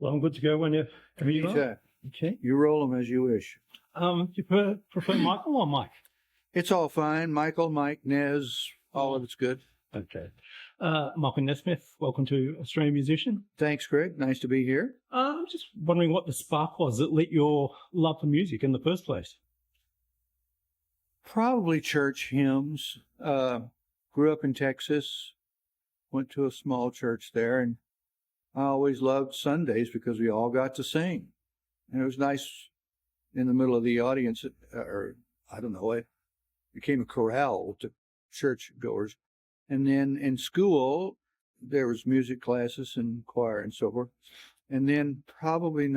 Well, I'm good to go whenever you are. Okay. You roll them as you wish. Do you prefer Michael or Mike? It's all fine. Michael, Mike, Nez, all of it's good. Okay. Michael Nesmith, welcome to Australian Musician. Thanks, Greg. Nice to be here. I'm just wondering what the spark was that lit your love for music in the first place. Probably church hymns. Grew up in Texas, went to a small church there, and I always loved Sundays because we all got to sing. And it was nice in the middle of the audience, or I don't know, it became a chorale to church goers. And then in school, there was music classes and choir and so forth. And then probably I'm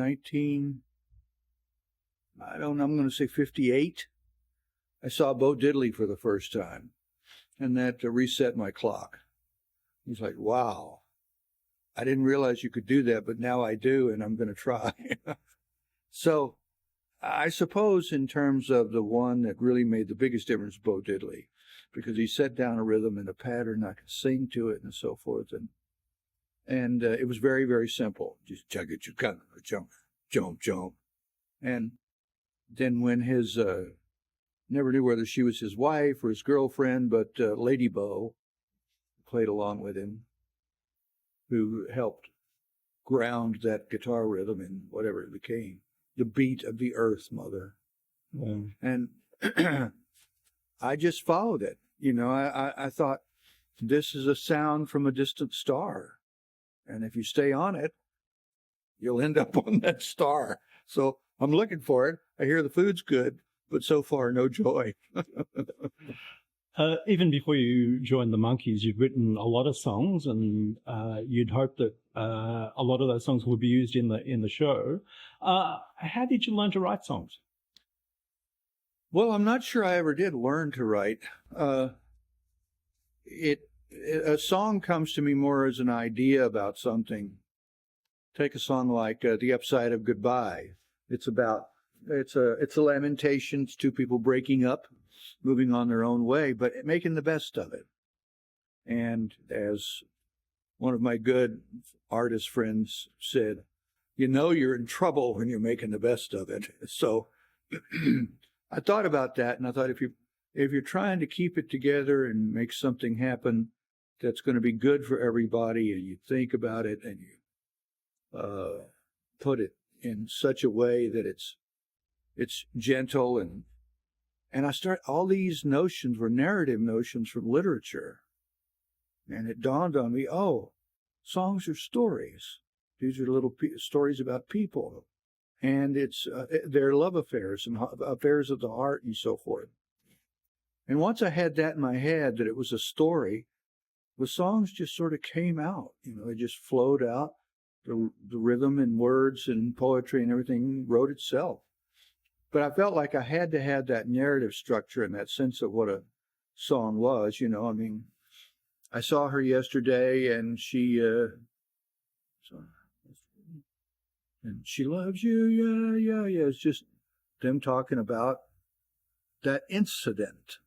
going to say 58, I saw Bo Diddley for the first time. And that reset my clock. It was like, wow, I didn't realize you could do that, but now I do, and I'm going to try. So I suppose in terms of the one that really made the biggest difference, Bo Diddley, because he set down a rhythm and a pattern, I could sing to it and so forth. And it was very, very simple. Just chugga chugga jump, jump, jump. And then when his, never knew whether she was his wife or his girlfriend, but Lady Bo played along with him, who helped ground that guitar rhythm in whatever it became. The beat of the earth, mother. Mm. And I just followed it. You know, I thought, this is a sound from a distant star. And if you stay on it, you'll end up on that star. So I'm looking for it. I hear the food's good, but so far, no joy. Even before you joined the Monkees, you'd written a lot of songs, and you'd hoped that a lot of those songs would be used in the show. How did you learn to write songs? Well, I'm not sure I ever did learn to write. A song comes to me more as an idea about something. Take a song like "The Upside of Goodbye." It's a lamentation. It's two people breaking up, moving on their own way, but making the best of it. And as one of my good artist friends said, you know you're in trouble when you're making the best of it. So I thought about that, and I thought if you're trying to keep it together and make something happen that's going to be good for everybody, and you think about it and you put it in such a way that it's gentle, and I start, all these notions were narrative notions from literature. And it dawned on me, oh, songs are stories. These are little stories about people. And it's their love affairs and affairs of the heart and so forth. And once I had that in my head, that it was a story, the songs just sort of came out. You know, they just flowed out. The rhythm and words and poetry and everything wrote itself. But I felt like I had to have that narrative structure and that sense of what a song was, you know. I mean, I saw her yesterday, and she loves you, yeah. It's just them talking about that incident.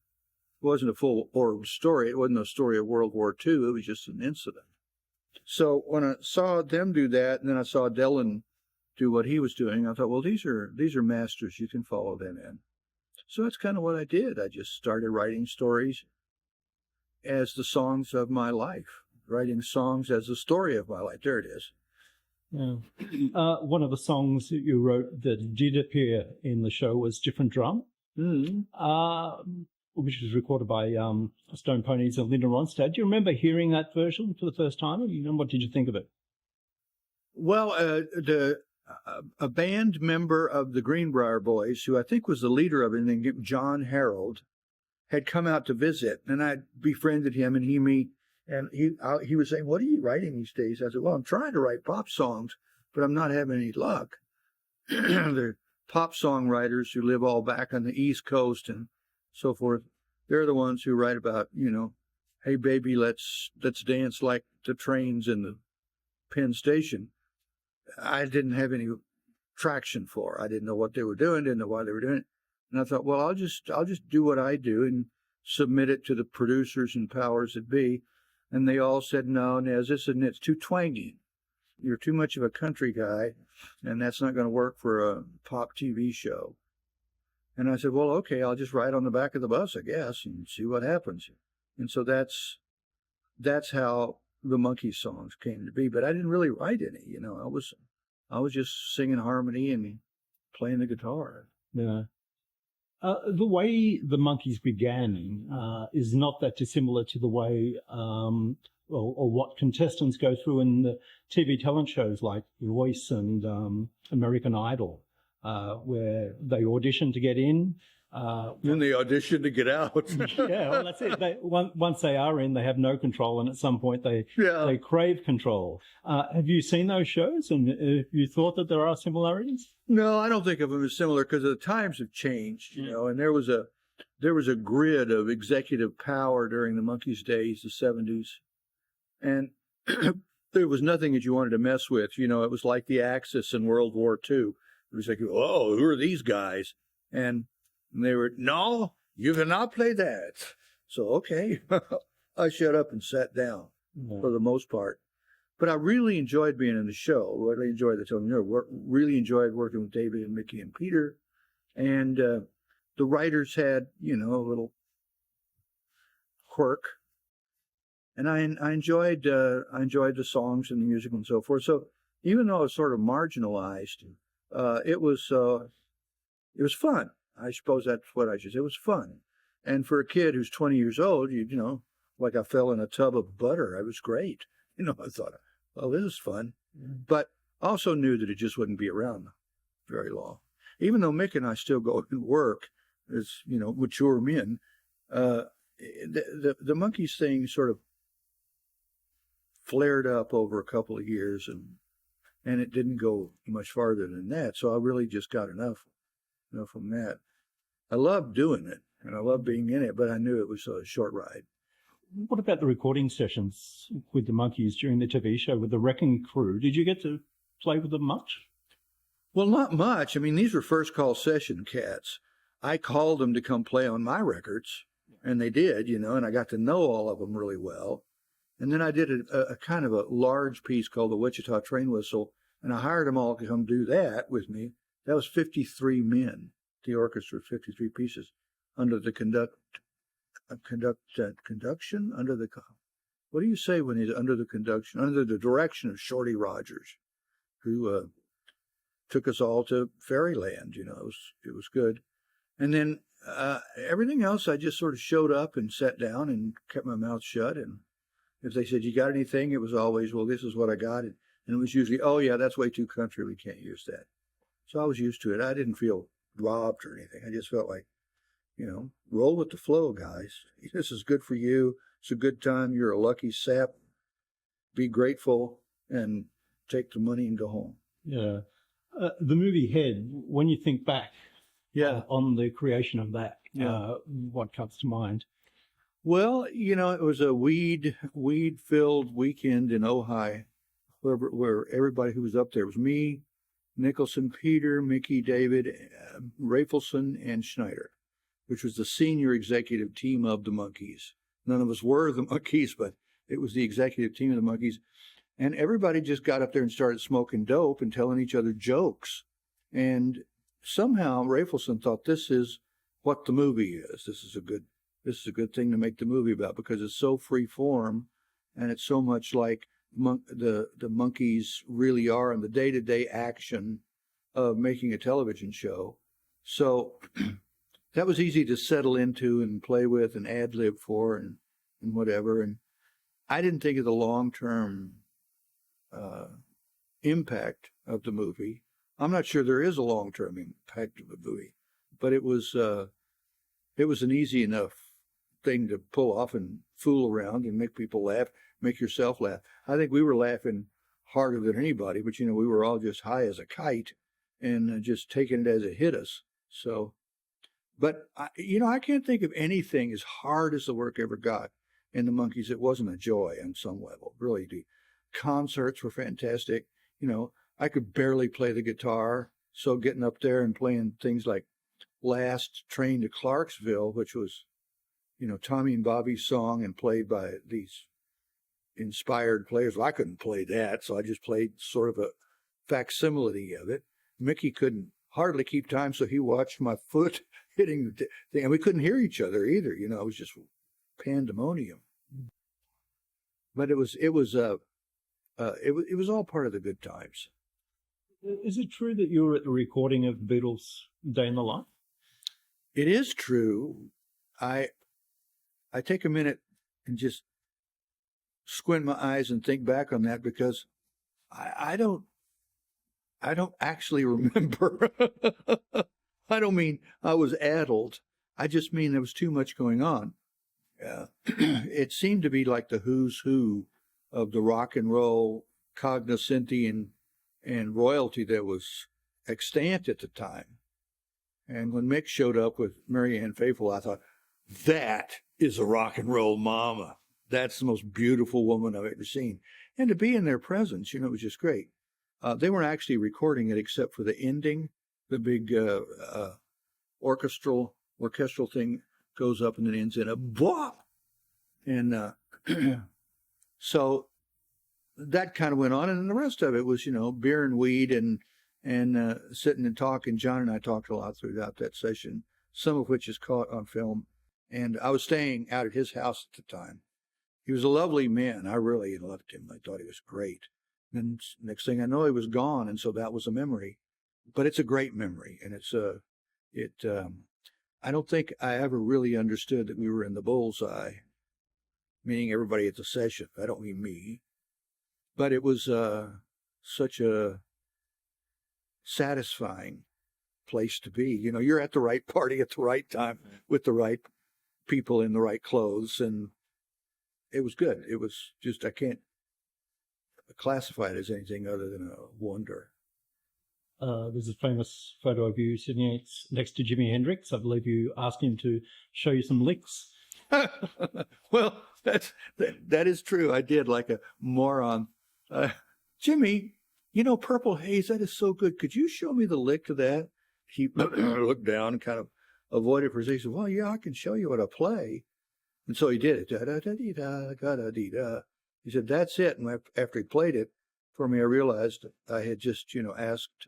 It wasn't a full oral story. It wasn't a story of World War II. It was just an incident. So when I saw them do that, and then I saw Dylan do what he was doing, I thought, well, these are masters. You can follow them in. So that's kind of what I did. I just started writing stories as the songs of my life, writing songs as the story of my life. There it is. Yeah. One of the songs that you wrote that did appear in the show was Different Drum, which was recorded by Stone Ponies and Linda Ronstadt. Do you remember hearing that version for the first time? And what did you think of it? Well, a band member of the Greenbrier Boys, who I think was the leader of it, named John Harold, had come out to visit, and I befriended him, and he was saying, "What are you writing these days?" I said, "Well, I'm trying to write pop songs, but I'm not having any luck." They're pop songwriters who live all back on the East Coast and so forth. They're the ones who write about, you know, hey baby, let's dance like the trains in the Penn Station. I didn't have any traction for. I didn't know what they were doing, didn't know why they were doing it. And I thought, well, I'll just do what I do and submit it to the producers and powers that be. And they all said, no, Nez, it's too twangy. you're too much of a country guy, and that's not going to work for a pop TV show. And I said, well, okay, I'll just ride on the back of the bus, I guess, and see what happens. And so that's how the Monkees songs came to be. But I didn't really write any, you know. I was just singing harmony and playing the guitar. Yeah. The way the Monkees began is not that dissimilar to the way, or what contestants go through in the TV talent shows like Voice and American Idol, where they audition to get in. Then they audition to get out. Yeah, well, that's it. Once they are in, they have no control, and at some point they crave control. Have you seen those shows, and have you thought that there are similarities? No, I don't think of them as similar because the times have changed, you know. And there was a grid of executive power during the Monkees days, the 70s, and there was nothing that you wanted to mess with. You know, it was like the Axis in World War II. It was like, oh, who are these guys? And they were, no, you cannot play that. So, okay, I shut up and sat down for the most part. But I really enjoyed being in the show. Really enjoyed the television. Really enjoyed working with David and Mickey and Peter. And the writers had, you know, a little quirk. And I enjoyed the songs and the music and so forth. So even though it was sort of marginalized, it was fun. I suppose that's what I should say. It was fun. And for a kid who's 20 years old, you know, like I fell in a tub of butter. It was great. You know, I thought, well, this is fun. But also knew that it just wouldn't be around very long. Even though Mick and I still go and work as, you know, mature men, the Monkees thing sort of flared up over a couple of years, and it didn't go much farther than that. So I really just got enough from that. I loved doing it, and I loved being in it, but I knew it was a short ride. What about the recording sessions with the Monkees during the TV show with the Wrecking Crew? Did you get to play with them much? Well, not much. I mean, these were first call session cats. I called them to come play on my records, and they did, you know, and I got to know all of them really well. And then I did a kind of a large piece called the Wichita Train Whistle, and I hired them all to come do that with me. That was 53 men. The orchestra, 53 pieces, under the conduction, under the, what do you say when he's under the conduction, under the direction of Shorty Rogers, who took us all to Fairyland. You know, it was good. And then everything else, I just sort of showed up and sat down and kept my mouth shut. And if they said, you got anything? It was always, well, this is what I got. And it was usually, oh yeah, that's way too country. We can't use that. So I was used to it. I didn't feel robbed or anything. I just felt like, you know, roll with the flow, guys. This is good for you. It's a good time. You're a lucky sap. Be grateful and take the money and go home. Yeah. The movie Head, when you think back on the creation of that, what comes to mind? Well, you know, it was a weed-filled weekend in Ojai, where everybody who was up there was me, Nicholson, Peter, Mickey, David, Rafelson, and Schneider, which was the senior executive team of the Monkees. None of us were the Monkees, but it was the executive team of the Monkees. And everybody just got up there and started smoking dope and telling each other jokes. And somehow Rafelson thought, this is what the movie is. This is a good thing to make the movie about, because it's so free form and it's so much like the Monkees really are in the day-to-day action of making a television show. So that was easy to settle into and play with and ad-lib for and whatever. And I didn't think of the long-term impact of the movie. I'm not sure there is a long-term impact of the movie, but it was an easy enough thing to pull off and fool around and make people laugh, make yourself laugh. I think we were laughing harder than anybody, but, you know, we were all just high as a kite and just taking it as it hit us. So, but, I can't think of anything as hard as the work ever got in the Monkees. It wasn't a joy on some level, really. The concerts were fantastic. You know, I could barely play the guitar, so getting up there and playing things like Last Train to Clarksville, which was, you know, Tommy and Bobby's song and played by these inspired players. Well, I couldn't play that, so I just played sort of a facsimile of it. Mickey couldn't hardly keep time, so he watched my foot hitting the thing, and we couldn't hear each other either. You know, it was just pandemonium. But it was all part of the good times. Is it true that you were at the recording of the Beatles' Day in the Life? It is true. I take a minute and just squint my eyes and think back on that, because I don't actually remember. I don't mean I was addled. I just mean there was too much going on. It seemed to be like the who's who of the rock and roll cognoscenti and royalty that was extant at the time. And when Mick showed up with Mary Ann Faithfull, I thought, that is a rock and roll mama. That's the most beautiful woman I've ever seen. And to be in their presence, you know, it was just great. They weren't actually recording it except for the ending. The big orchestral thing goes up and then ends in a bop. And so that kind of went on. And then the rest of it was, you know, beer and weed and sitting and talking. John and I talked a lot throughout that session, some of which is caught on film. And I was staying out at his house at the time. He was a lovely man. I really loved him. I thought he was great. And next thing I know, he was gone. And so that was a memory. But it's a great memory. And I don't think I ever really understood that we were in the bullseye, meaning everybody at the session. I don't mean me. But it was such a satisfying place to be. You know, you're at the right party at the right time with the right people in the right clothes. And it was good. It was just, I can't classify it as anything other than a wonder. There's a famous photo of you sitting next to Jimi Hendrix. I believe you asked him to show you some licks. Well, that is true. I did, like a moron. Jimmy, you know, Purple Haze, that is so good. Could you show me the lick to that? He looked down and kind of avoided for a second. He said, well, yeah, I can show you what I play. And so he did it. Da-da-da-dee-da, he said, that's it. And after he played it for me, I realized I had just, you know, asked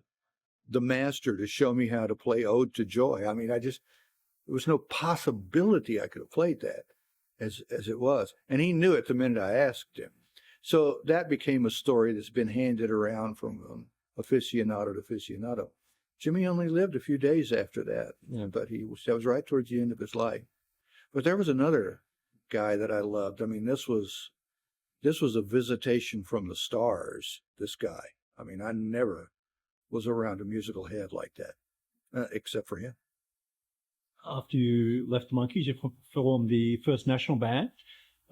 the master to show me how to play Ode to Joy. I mean, there was no possibility I could have played that as it was. And he knew it the minute I asked him. So that became a story that's been handed around from aficionado to aficionado. Jimmy only lived a few days after that, but that was right towards the end of his life. But there was another guy that I loved. I mean, this was a visitation from the stars, this guy. I mean, I never was around a musical head like that, except for him. After you left the Monkees, you formed the First National Band.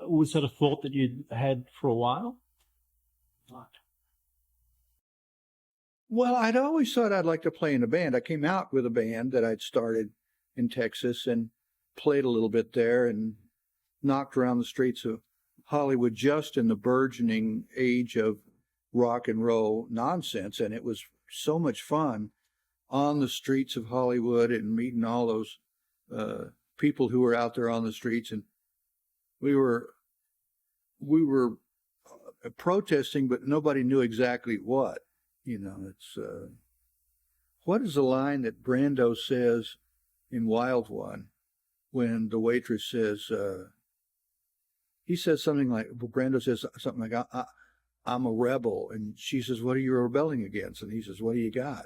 Was that a thought that you'd had for a while? Well, I'd always thought I'd like to play in a band. I came out with a band that I'd started in Texas and played a little bit there and knocked around the streets of Hollywood just in the burgeoning age of rock and roll nonsense. And it was so much fun on the streets of Hollywood and meeting all those people who were out there on the streets. And we were protesting, but nobody knew exactly what. You know, it's what is the line that Brando says in Wild One when the waitress says, he says something like, well, Brando says something like, I'm a rebel. And she says, what are you rebelling against? And he says, what do you got?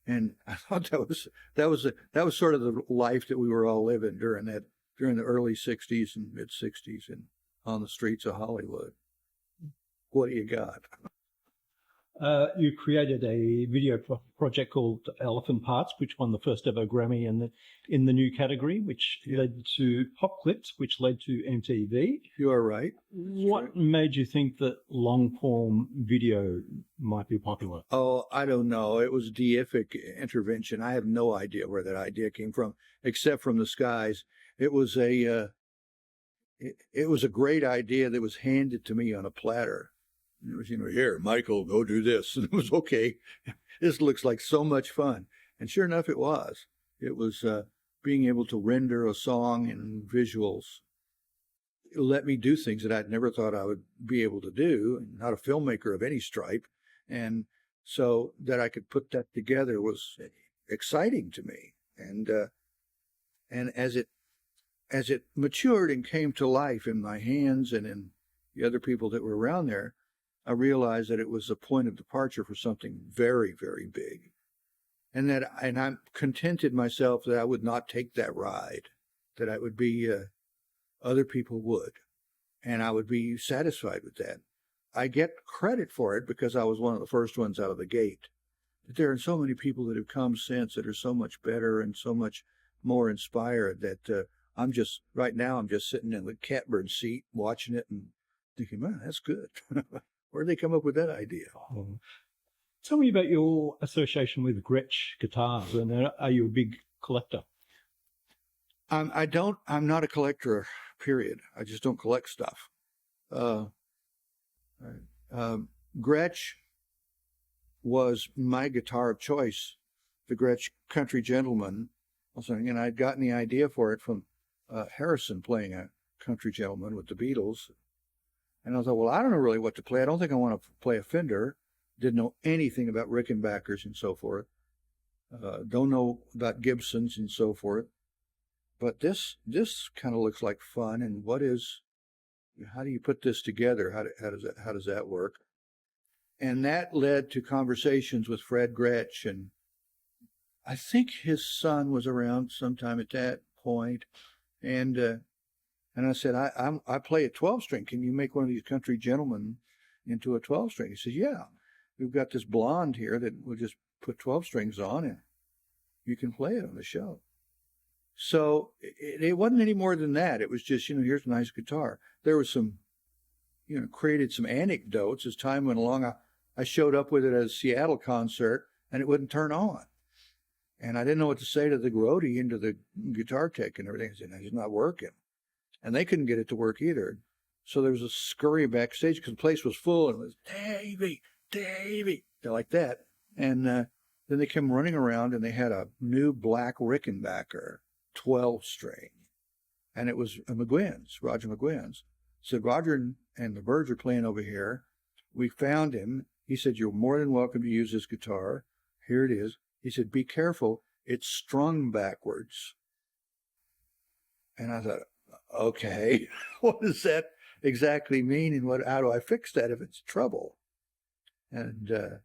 And I thought that was sort of the life that we were all living during the early 60s and mid 60s and on the streets of Hollywood. What do you got? You created a video project called Elephant Parts, which won the first ever Grammy in the new category, which led to Pop Clips, which led to MTV. You are right. What made you think that long-form video might be popular? Oh, I don't know. It was deific intervention. I have no idea where that idea came from, except from the skies. It was a great idea that was handed to me on a platter. It was, here, Michael, go do this. And it was okay. This looks like so much fun. And sure enough, it was. It was being able to render a song in visuals. let me do things that I'd never thought I would be able to do. Not a filmmaker of any stripe, and so that I could put that together was exciting to me. And as it matured and came to life in my hands and in the other people that were around there, I realized that it was a point of departure for something very, very big. And I contented myself that I would not take that ride, that I would be, other people would, and I would be satisfied with that. I get credit for it because I was one of the first ones out of the gate. But there are so many people that have come since that are so much better and so much more inspired that right now I'm just sitting in the catbird seat watching it and thinking, man, that's good. Where did they come up with that idea? Tell me about your association with Gretsch guitars, and are you a big collector? I'm not a collector, period. I just don't collect stuff. Gretsch was my guitar of choice, the Gretsch Country Gentleman. And I'd gotten the idea for it from Harrison playing a Country Gentleman with the Beatles. And I thought, well, I don't know really what to play. I don't think I want to play a Fender. Didn't know anything about Rickenbackers and so forth. Don't know about Gibsons and so forth. But this kind of looks like fun. And how do you put this together? How does that work? And that led to conversations with Fred Gretsch, and I think his son was around sometime at that point. And I said, I play a 12-string. Can you make one of these Country Gentlemen into a 12-string? He says, yeah. We've got this blonde here that we'll just put 12 strings on, and you can play it on the show. So it wasn't any more than that. It was just, here's a nice guitar. There was some, created some anecdotes as time went along. I showed up with it at a Seattle concert, and it wouldn't turn on. And I didn't know what to say to the roadie and to the guitar tech and everything. I said, it's not working. And they couldn't get it to work either. So there was a scurry backstage because the place was full, and it was, Davey, like that. And then they came running around, and they had a new black Rickenbacker 12-string. And it was Roger McGuinn's. Said, Roger and the Birds are playing over here. We found him. He said, you're more than welcome to use this guitar. Here it is. He said, be careful. It's strung backwards. And I thought, okay, what does that exactly mean? And how do I fix that if it's trouble? And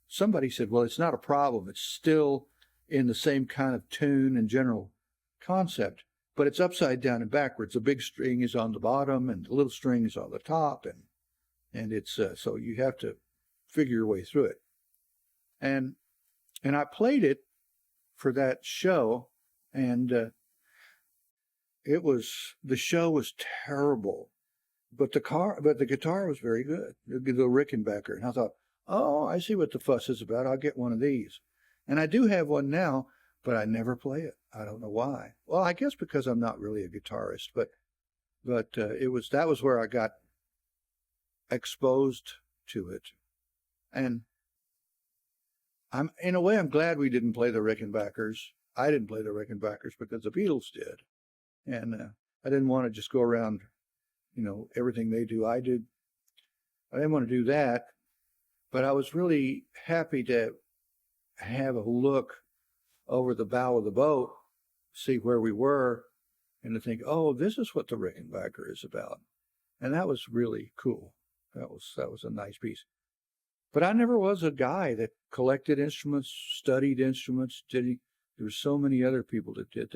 somebody said, well, it's not a problem. It's still in the same kind of tune and general concept, but it's upside down and backwards. The big string is on the bottom and the little string is on the top. And it's so you have to figure your way through it. And I played it for that show, and the show was terrible, but the guitar was very good, the Rickenbacker. And I thought, oh, I see what the fuss is about. I'll get one of these. And I do have one now, but I never play it. I don't know why. Well, I guess because I'm not really a guitarist, but that was where I got exposed to it. And in a way, I'm glad we didn't play the Rickenbackers. I didn't play the Rickenbackers because the Beatles did. And I didn't want to just go around, everything they do, I did. I didn't want to do that. But I was really happy to have a look over the bow of the boat, see where we were, and to think, oh, this is what the Rickenbacker is about. And that was really cool. That was a nice piece. But I never was a guy that collected instruments, studied instruments. There were so many other people that did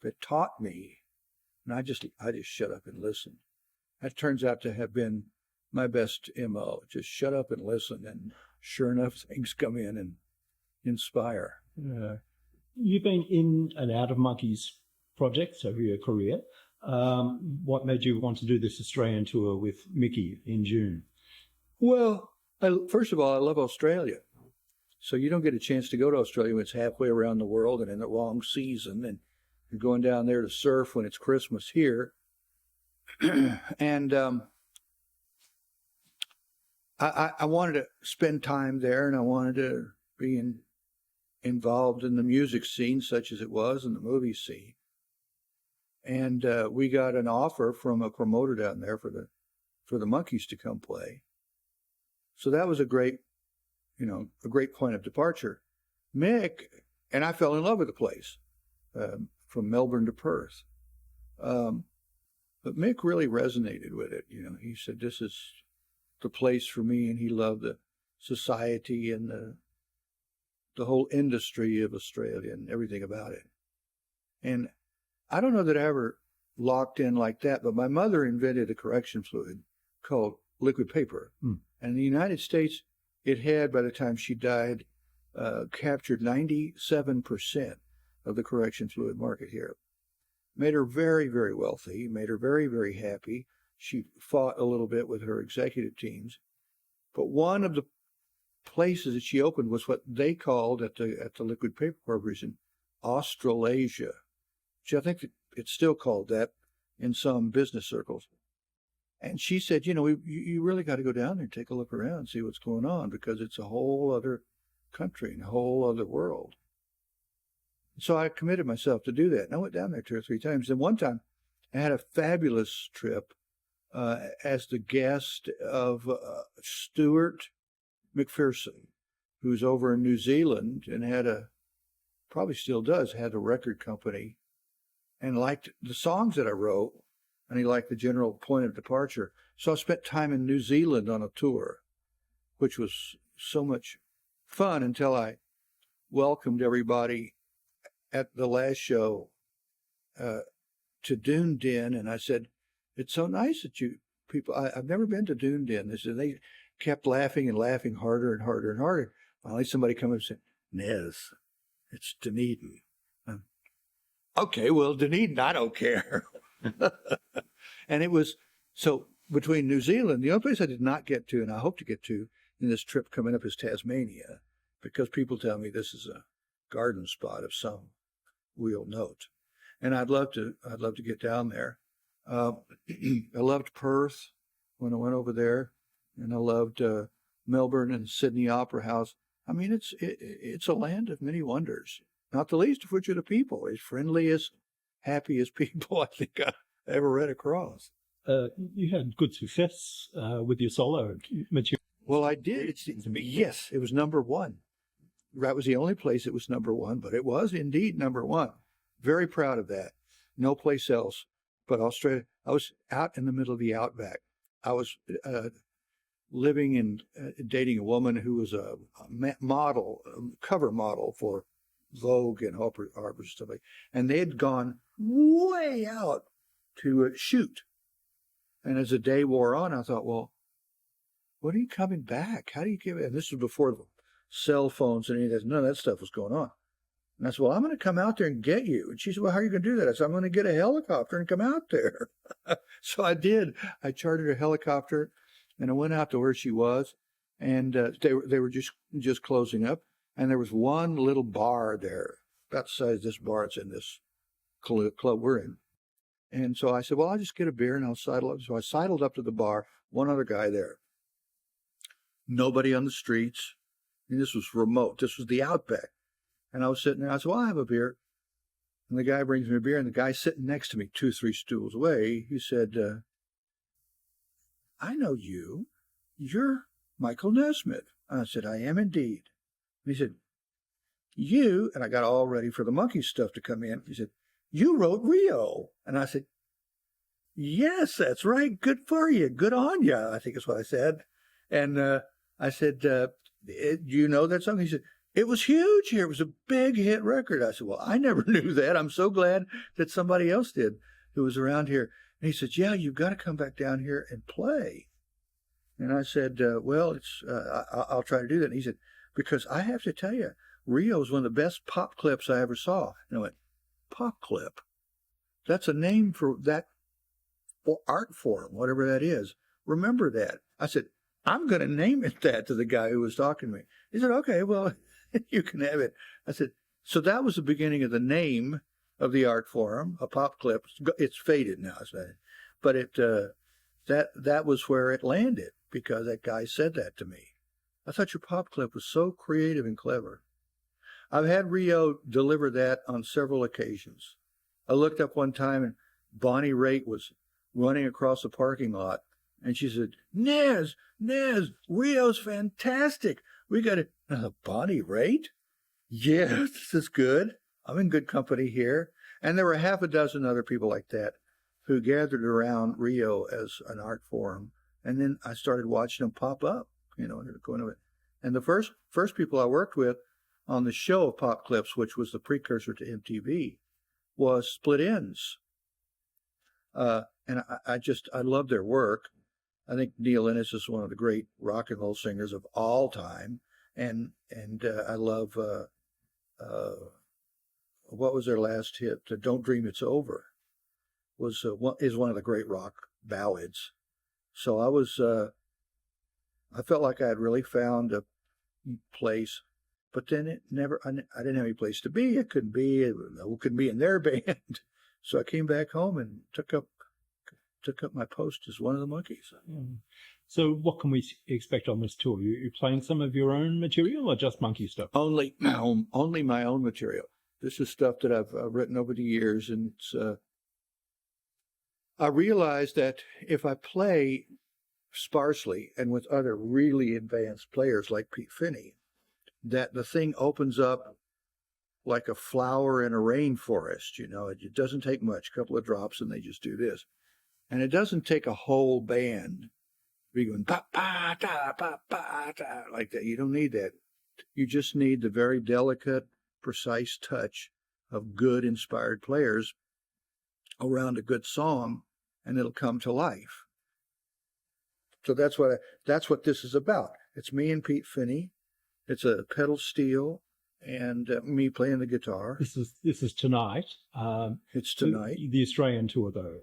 that taught me. And I just shut up and listened. That turns out to have been my best MO. Just shut up and listen, and sure enough, things come in and inspire. You've been in and out of Monkeys projects over your career. What made you want to do this Australian tour with Mickey in June? Well, first of all, I love Australia. So you don't get a chance to go to Australia when it's halfway around the world and in the wrong season, and you're going down there to surf when it's Christmas here. And I wanted to spend time there, and I wanted to be involved in the music scene, such as it was, in the movie scene. And we got an offer from a promoter down there for the Monkees to come play. So that was a great point of departure. Mick and I fell in love with the place, from Melbourne to Perth. But Mick really resonated with it. He said, this is the place for me, and he loved the society and the whole industry of Australia and everything about it. And I don't know that I ever locked in like that, but my mother invented a correction fluid called liquid paper. And in the United States, it had, by the time she died, captured 97% of the correction fluid market here. Made her very, very wealthy, made her very, very happy. She fought a little bit with her executive teams. But one of the places that she opened was what they called at the Liquid Paper Corporation, Australasia, which I think it's still called that in some business circles. And she said, you really got to go down there and take a look around and see what's going on, because it's a whole other country and a whole other world. So I committed myself to do that. And I went down there 2 or 3 times. And one time I had a fabulous trip as the guest of Stuart McPherson, who's over in New Zealand and probably still does, had a record company and liked the songs that I wrote, and he liked the general point of departure. So I spent time in New Zealand on a tour, which was so much fun until I welcomed everybody at the last show to Dunedin, and I said, it's so nice that you people, I've never been to Dunedin. They kept laughing and laughing harder and harder and harder. Finally, somebody came up and said, Nez, it's Dunedin. Okay, well, Dunedin, I don't care. And it was, so between New Zealand, the only place I did not get to, and I hope to get to in this trip coming up, is Tasmania, because people tell me this is a garden spot of some real note. And I'd love to get down there. I loved Perth when I went over there, and I loved Melbourne and Sydney Opera House. I mean, it's a land of many wonders, not the least of which are the people, as friendly, as happy as people I think I ever read across. You had good success with your solo material. Well, I did. It seems to me, yes, it was number one. That was the only place it was number one, but it was indeed number one. Very proud of that. No place else but Australia. I was out in the middle of the outback. I was living and dating a woman who was a model, cover model for Vogue and Harper's stuff like that. And they had gone way out to shoot. And as the day wore on, I thought, well, when are you coming back? How do you give it? And this was before the cell phones and any of that. None of that stuff was going on. And I said, well, I'm going to come out there and get you. And she said, well, how are you going to do that? I said, I'm going to get a helicopter and come out there. So I did. I chartered a helicopter, and I went out to where she was, and they were just closing up. And there was one little bar there, about the size of this bar it's in this club we're in. And so I said, well, I'll just get a beer and I'll sidle up. So I sidled up to the bar, one other guy there. Nobody on the streets. And this was remote. This was the outback. And I was sitting there. I said, well, I'll have a beer. And the guy brings me a beer. And the guy sitting next to me, 2 or 3 stools away, he said, I know you. You're Michael Nesmith. And I said, I am indeed. And he said, you, and I got all ready for the Monkees stuff to come in. He said, you wrote Rio. And I said, yes, that's right. Good for you. Good on you, I think is what I said. And I said, do you know that song? He said, it was huge here. It was a big hit record. I said, well, I never knew that. I'm so glad that somebody else did who was around here. And he said, yeah, you've got to come back down here and play. And I said, well, I'll try to do that. And he said, because I have to tell you, Rio is one of the best pop clips I ever saw. And I went, pop clip? That's a name for that art form, whatever that is. Remember that. I said, I'm going to name it that to the guy who was talking to me. He said, okay, well, you can have it. I said, so that was the beginning of the name of the art form, a pop clip. It's faded now, but that was where it landed because that guy said that to me. I thought your pop clip was so creative and clever. I've had Rio deliver that on several occasions. I looked up one time and Bonnie Raitt was running across the parking lot, and she said, Nez, Rio's fantastic. We got to, Bonnie Raitt? Yes, this is good. I'm in good company here. And there were half a dozen other people like that who gathered around Rio as an art form. And then I started watching them pop up, going to it. And the first people I worked with on the show of Pop Clips, which was the precursor to MTV, was Split Enz. And I love their work. I think Neil Innes is one of the great rock and roll singers of all time. And I love, what was their last hit? Don't Dream It's Over is one of the great rock ballads. So I felt like I had really found a place, but then I didn't have any place to be. It couldn't be in their band. So I came back home and took up my post as one of the Monkees. Mm. So what can we expect on this tour? You playing some of your own material or just Monkey stuff? Only my own material. This is stuff that I've written over the years, and I realized that if I play sparsely and with other really advanced players like Pete Finney, that the thing opens up like a flower in a rainforest. It doesn't take much, a couple of drops, and they just do this. And it doesn't take a whole band to be going ba ba da ba ba da like that. You don't need that. You just need the very delicate, precise touch of good, inspired players around a good song, and it'll come to life. So that's what this is about. It's me and Pete Finney. It's a pedal steel and me playing the guitar. This is tonight. It's tonight. The Australian tour, though.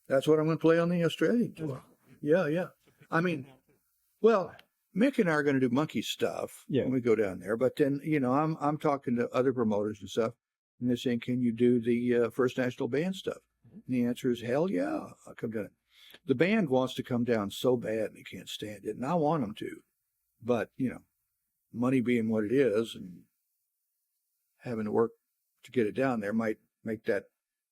That's what I'm going to play on the Australian tour. Yeah. I mean, well, Mick and I are going to do Monkey stuff when we go down there. But then, I'm talking to other promoters and stuff, and they're saying, can you do the First National Band stuff? And the answer is, hell yeah, I'll come down. The band wants to come down so bad and they can't stand it, and I want them to. But, money being what it is and having to work to get it down there might make that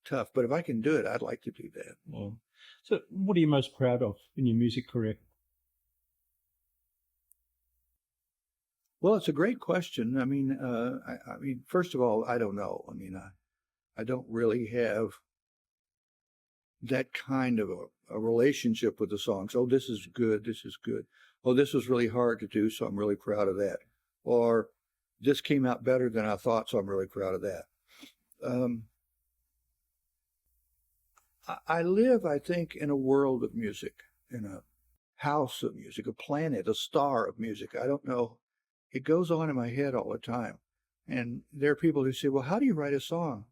tough. But if I can do it, I'd like to do that. Well, so what are you most proud of in your music career? Well, it's a great question. I mean, first of all, I don't know. I mean, I don't really have that kind of a relationship with the songs. Oh, this is good. This is good. Oh, this was really hard to do, so I'm really proud of that. Or this came out better than I thought, so I'm really proud of that. I live, I think, in a world of music, in a house of music, a planet, a star of music. I don't know. It goes on in my head all the time. And there are people who say, well, how do you write a song?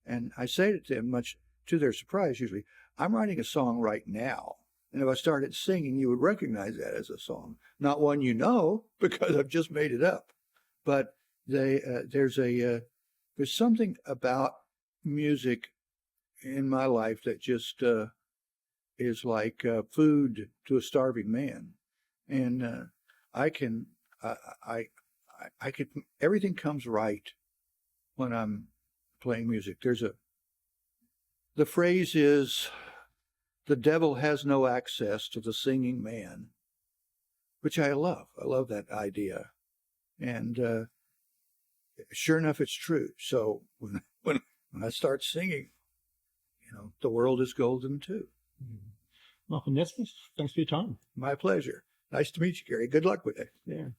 And I say to them, much to their surprise usually, I'm writing a song right now. And if I started singing, you would recognize that as a song. Not one you know, because I've just made it up. But there's something about music in my life that just is like food to a starving man. And I can everything comes right when I'm playing music. The phrase is, the devil has no access to the singing man, which I love. I love that idea. And sure enough, it's true. So when I start singing, the world is golden too. Malcolm Nesmith, thanks for your time. My pleasure. Nice to meet you, Gary. Good luck with it. Yeah.